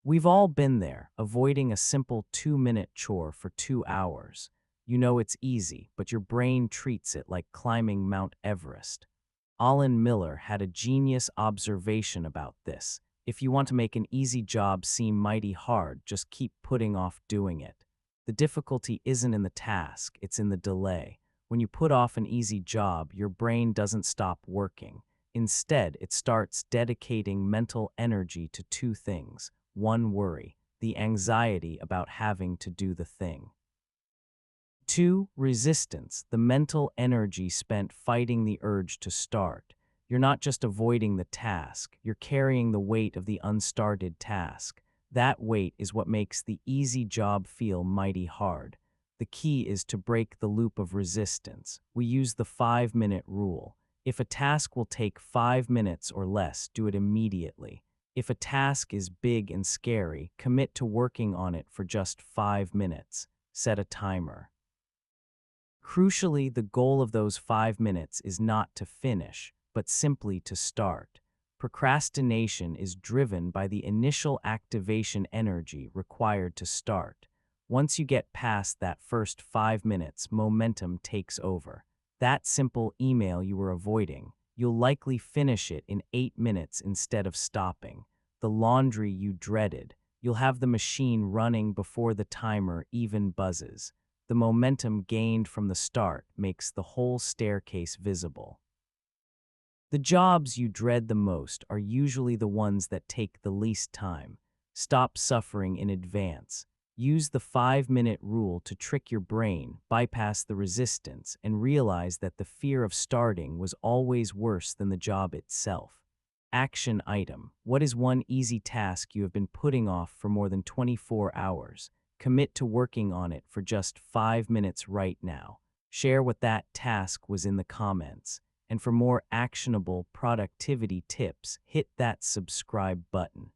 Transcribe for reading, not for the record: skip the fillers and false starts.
We've all been there, avoiding a simple 2-minute chore for 2 hours. You know it's easy, but your brain treats it like climbing Mount Everest. Olin Miller had a genius observation about this. If you want to make an easy job seem mighty hard, just keep putting off doing it. The difficulty isn't in the task, it's in the delay. When you put off an easy job, your brain doesn't stop working. Instead, it starts dedicating mental energy to two things. One, worry, the anxiety about having to do the thing. Two, resistance, the mental energy spent fighting the urge to start. You're not just avoiding the task, you're carrying the weight of the unstarted task. That weight is what makes the easy job feel mighty hard. The key is to break the loop of resistance. We use the 5-minute rule. If a task will take 5 minutes or less, do it immediately. If a task is big and scary, commit to working on it for just 5 minutes. Set a timer. Crucially, the goal of those 5 minutes is not to finish, but simply to start. Procrastination is driven by the initial activation energy required to start. Once you get past that first 5 minutes, momentum takes over. That simple email you were avoiding, you'll likely finish it in 8 minutes instead of stopping. The laundry you dreaded, you'll have the machine running before the timer even buzzes. The momentum gained from the start makes the whole staircase visible. The jobs you dread the most are usually the ones that take the least time. Stop suffering in advance. Use the 5-minute rule to trick your brain, bypass the resistance, and realize that the fear of starting was always worse than the job itself. Action item. What is one easy task you have been putting off for more than 24 hours? Commit to working on it for just 5 minutes right now. Share what that task was in the comments. And for more actionable productivity tips, hit that subscribe button.